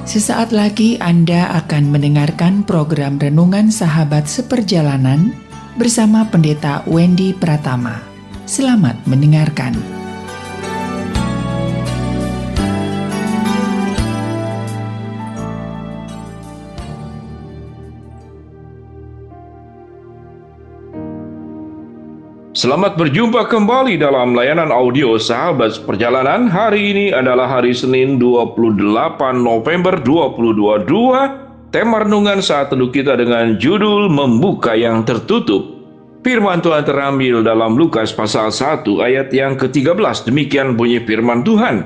Sesaat lagi Anda akan mendengarkan program Renungan Sahabat Seperjalanan bersama Pendeta Wendy Pratama. Selamat mendengarkan. Selamat berjumpa kembali dalam layanan audio Sahabat Seperjalanan. Hari ini adalah hari Senin 28 November 2022. Tema renungan saat teduh kita dengan judul Membuka yang Tertutup. Firman Tuhan terambil dalam Lukas pasal 1 ayat yang ke-13. Demikian bunyi firman Tuhan.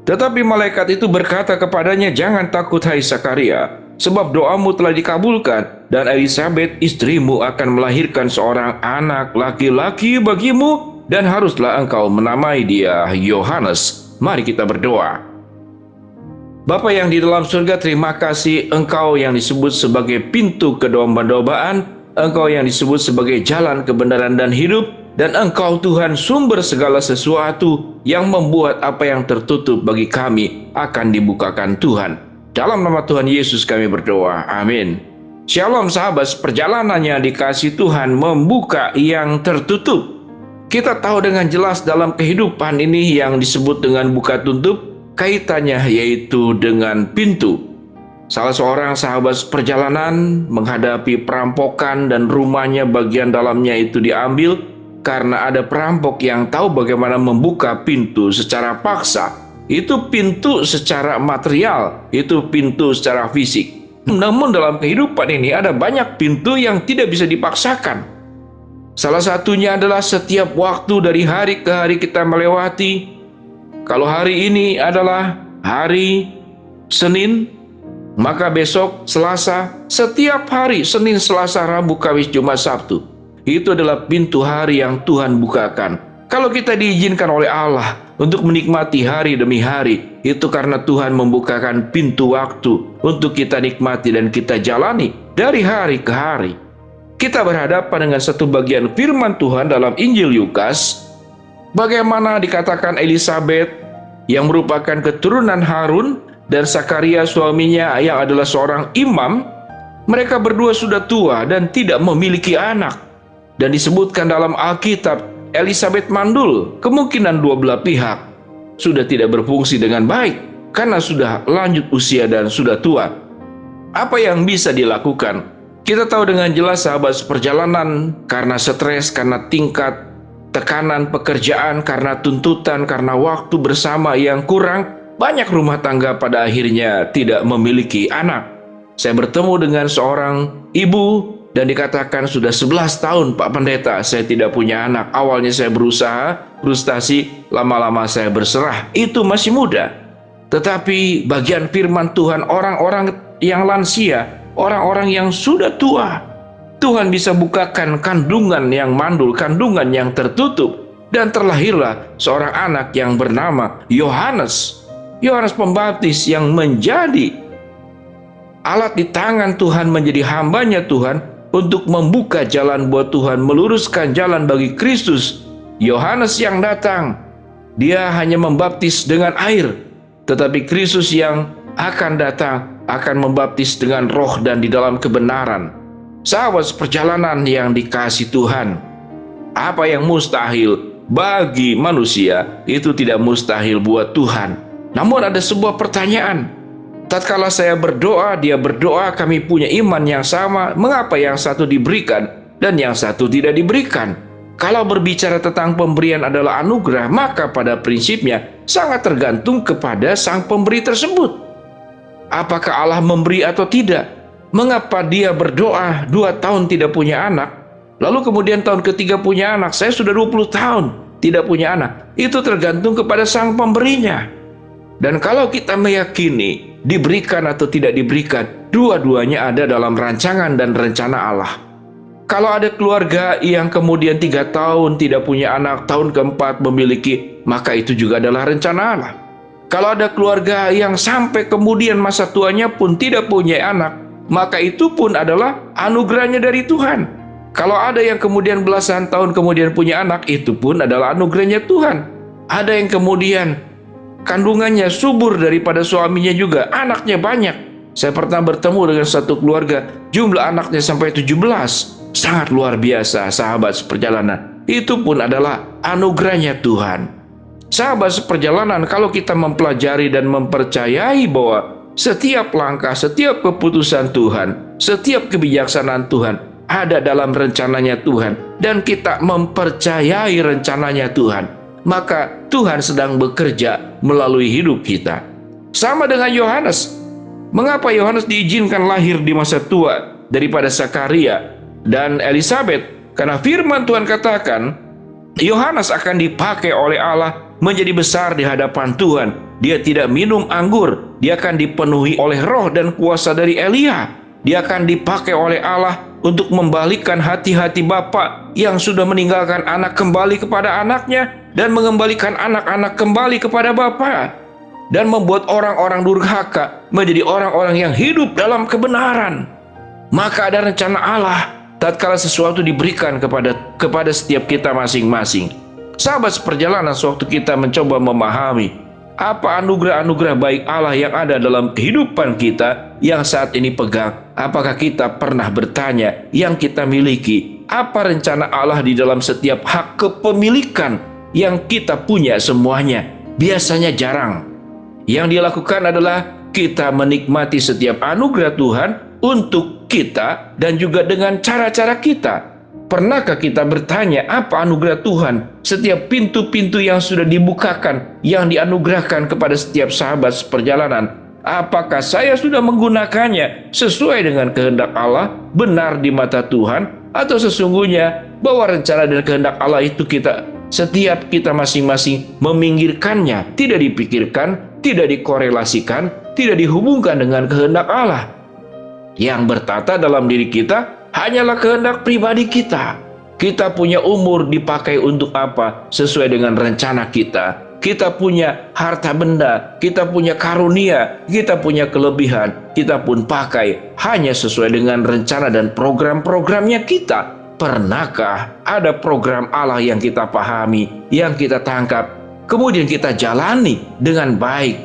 Tetapi malaikat itu berkata kepadanya, "Jangan takut hai Sakaria, sebab doamu telah dikabulkan, dan Elisabet istrimu akan melahirkan seorang anak laki-laki bagimu, dan haruslah engkau menamai dia Yohanes." Mari kita berdoa. Bapa yang di dalam surga, terima kasih Engkau yang disebut sebagai pintu kedomba-dombaan, Engkau yang disebut sebagai jalan kebenaran dan hidup, dan Engkau Tuhan sumber segala sesuatu yang membuat apa yang tertutup bagi kami akan dibukakan Tuhan. Dalam nama Tuhan Yesus kami berdoa, amin. Shalom sahabat seperjalanannya dikasih Tuhan, membuka yang tertutup. Kita tahu dengan jelas dalam kehidupan ini yang disebut dengan buka tutup, kaitannya yaitu dengan pintu. Salah seorang sahabat seperjalanan menghadapi perampokan dan rumahnya bagian dalamnya itu diambil karena ada perampok yang tahu bagaimana membuka pintu secara paksa. Itu pintu secara material, itu pintu secara fisik. Namun dalam kehidupan ini ada banyak pintu yang tidak bisa dipaksakan. Salah satunya adalah setiap waktu dari hari ke hari kita melewati. Kalau hari ini adalah hari Senin, maka besok Selasa, setiap hari Senin, Selasa, Rabu, Kamis, Jumat, Sabtu, itu adalah pintu hari yang Tuhan bukakan. Kalau kita diizinkan oleh Allah untuk menikmati hari demi hari, itu karena Tuhan membukakan pintu waktu untuk kita nikmati dan kita jalani dari hari ke hari. Kita berhadapan dengan satu bagian firman Tuhan dalam Injil Lukas, bagaimana dikatakan Elisabet yang merupakan keturunan Harun dan Sakaria suaminya yang adalah seorang imam, mereka berdua sudah tua dan tidak memiliki anak. Dan disebutkan dalam Alkitab, Elisabet mandul, kemungkinan dua belah pihak sudah tidak berfungsi dengan baik karena sudah lanjut usia dan sudah tua. Apa yang bisa dilakukan? Kita tahu dengan jelas sahabat seperjalanan, karena stres, karena tingkat tekanan pekerjaan, karena tuntutan, karena waktu bersama yang kurang, banyak rumah tangga pada akhirnya tidak memiliki anak. Saya bertemu dengan seorang ibu dan dikatakan sudah 11 tahun Pak Pendeta saya tidak punya anak. Awalnya saya berusaha, frustasi, lama-lama saya berserah. Itu masih muda. Tetapi bagian firman Tuhan, orang-orang yang lansia, orang-orang yang sudah tua, Tuhan bisa bukakan kandungan yang mandul, kandungan yang tertutup, dan terlahirlah seorang anak yang bernama Yohanes. Yohanes Pembaptis yang menjadi alat di tangan Tuhan, menjadi hambanya Tuhan untuk membuka jalan buat Tuhan, meluruskan jalan bagi Kristus. Yohanes yang datang, dia hanya membaptis dengan air, tetapi Kristus yang akan datang akan membaptis dengan roh dan di dalam kebenaran. Sahabat seperjalanan yang dikasih Tuhan, apa yang mustahil bagi manusia itu tidak mustahil buat Tuhan. Namun ada sebuah pertanyaan. Tatkala saya berdoa, dia berdoa, kami punya iman yang sama, mengapa yang satu diberikan dan yang satu tidak diberikan? Kalau berbicara tentang pemberian adalah anugerah, maka pada prinsipnya sangat tergantung kepada sang pemberi tersebut. Apakah Allah memberi atau tidak? Mengapa dia berdoa 2 tahun tidak punya anak, lalu kemudian tahun ketiga punya anak? Saya sudah 20 tahun tidak punya anak. Itu tergantung kepada sang pemberinya. Dan kalau kita meyakini diberikan atau tidak diberikan, dua-duanya ada dalam rancangan dan rencana Allah. Kalau ada keluarga yang kemudian 3 tahun tidak punya anak, tahun keempat memiliki, maka itu juga adalah rencana Allah. Kalau ada keluarga yang sampai kemudian masa tuanya pun tidak punya anak, maka itu pun adalah anugerahnya dari Tuhan. Kalau ada yang kemudian belasan tahun kemudian punya anak, itu pun adalah anugerahnya Tuhan. Ada yang kemudian kandungannya subur daripada suaminya juga, anaknya banyak. Saya pernah bertemu dengan satu keluarga, jumlah anaknya sampai 17. Sangat luar biasa, sahabat seperjalanan. Itu pun adalah anugerahnya Tuhan. Sahabat seperjalanan, kalau kita mempelajari dan mempercayai bahwa setiap langkah, setiap keputusan Tuhan, setiap kebijaksanaan Tuhan ada dalam rencananya Tuhan, dan kita mempercayai rencananya Tuhan, maka Tuhan sedang bekerja melalui hidup kita. Sama dengan Yohanes. Mengapa Yohanes diizinkan lahir di masa tua daripada Zakaria dan Elizabeth? Karena firman Tuhan katakan, Yohanes akan dipakai oleh Allah menjadi besar di hadapan Tuhan. Dia tidak minum anggur, dia akan dipenuhi oleh roh dan kuasa dari Elia. Dia akan dipakai oleh Allah untuk membalikkan hati-hati bapa yang sudah meninggalkan anak kembali kepada anaknya, dan mengembalikan anak-anak kembali kepada bapa, dan membuat orang-orang durhaka menjadi orang-orang yang hidup dalam kebenaran. Maka ada rencana Allah tatkala sesuatu diberikan kepada setiap kita masing-masing. Sahabat seperjalanan, sewaktu kita mencoba memahami apa anugerah-anugerah baik Allah yang ada dalam kehidupan kita yang saat ini pegang, apakah kita pernah bertanya yang kita miliki, apa rencana Allah di dalam setiap hak kepemilikan yang kita punya semuanya? Biasanya jarang. Yang dilakukan adalah kita menikmati setiap anugerah Tuhan untuk kita dan juga dengan cara-cara kita. Pernahkah kita bertanya apa anugerah Tuhan? Setiap pintu-pintu yang sudah dibukakan, yang dianugerahkan kepada setiap sahabat seperjalanan, apakah saya sudah menggunakannya sesuai dengan kehendak Allah, benar di mata Tuhan? Atau sesungguhnya bahwa rencana dan kehendak Allah itu setiap kita masing-masing meminggirkannya, tidak dipikirkan, tidak dikorelasikan, tidak dihubungkan dengan kehendak Allah? Yang bertata dalam diri kita hanyalah kehendak pribadi kita. Kita punya umur dipakai untuk apa? Sesuai dengan rencana kita. Kita punya harta benda, kita punya karunia, kita punya kelebihan, kita pun pakai hanya sesuai dengan rencana dan program-programnya kita. Pernahkah ada program Allah yang kita pahami, yang kita tangkap, kemudian kita jalani dengan baik?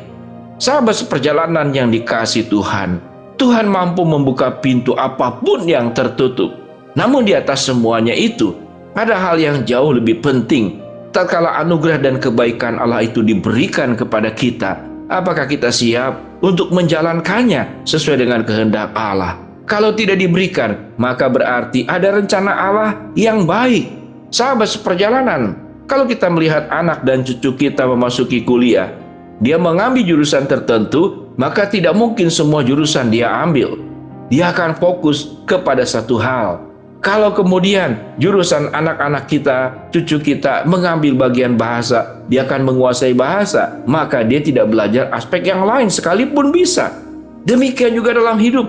Sahabat seperjalanan yang dikasihi Tuhan, Tuhan mampu membuka pintu apapun yang tertutup. Namun di atas semuanya itu, ada hal yang jauh lebih penting. Tatkala anugerah dan kebaikan Allah itu diberikan kepada kita, apakah kita siap untuk menjalankannya sesuai dengan kehendak Allah? Kalau tidak diberikan, maka berarti ada rencana Allah yang baik. Sahabat seperjalanan, kalau kita melihat anak dan cucu kita memasuki kuliah, dia mengambil jurusan tertentu, maka tidak mungkin semua jurusan dia ambil. Dia akan fokus kepada satu hal. Kalau kemudian jurusan anak-anak kita, cucu kita mengambil bagian bahasa, dia akan menguasai bahasa, maka dia tidak belajar aspek yang lain sekalipun bisa. Demikian juga dalam hidup.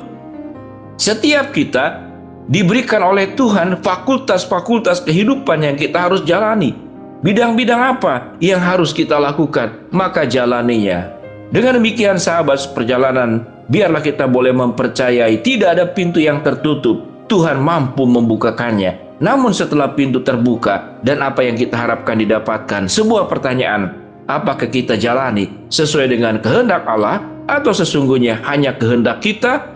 Setiap kita diberikan oleh Tuhan fakultas-fakultas kehidupan yang kita harus jalani. Bidang-bidang apa yang harus kita lakukan, maka jalaninya. Dengan demikian sahabat seperjalanan, biarlah kita boleh mempercayai tidak ada pintu yang tertutup. Tuhan mampu membukakannya. Namun setelah pintu terbuka dan apa yang kita harapkan didapatkan, sebuah pertanyaan, apakah kita jalani sesuai dengan kehendak Allah, atau sesungguhnya hanya kehendak kita,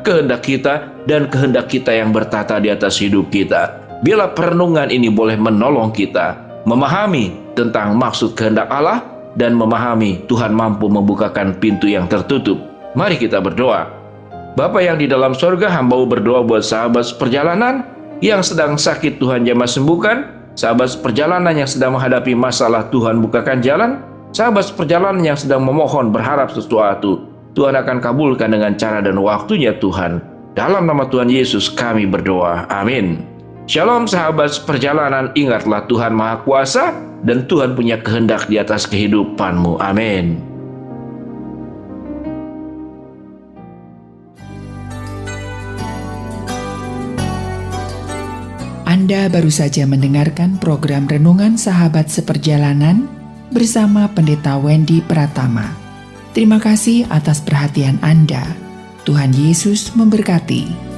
dan kehendak kita yang bertata di atas hidup kita? Biarlah perenungan ini boleh menolong kita memahami tentang maksud kehendak Allah dan memahami Tuhan mampu membukakan pintu yang tertutup. Mari kita berdoa. Bapa yang di dalam sorga, hamba berdoa buat sahabat seperjalanan yang sedang sakit, Tuhan jamah sembuhkan. Sahabat seperjalanan yang sedang menghadapi masalah, Tuhan bukakan jalan. Sahabat seperjalanan yang sedang memohon berharap sesuatu, Tuhan akan kabulkan dengan cara dan waktunya Tuhan. Dalam nama Tuhan Yesus kami berdoa, amin. Shalom sahabat seperjalanan, ingatlah Tuhan Maha Kuasa dan Tuhan punya kehendak di atas kehidupanmu, amin. Anda baru saja mendengarkan program Renungan Sahabat Seperjalanan bersama Pendeta Wendy Pratama. Terima kasih atas perhatian Anda. Tuhan Yesus memberkati.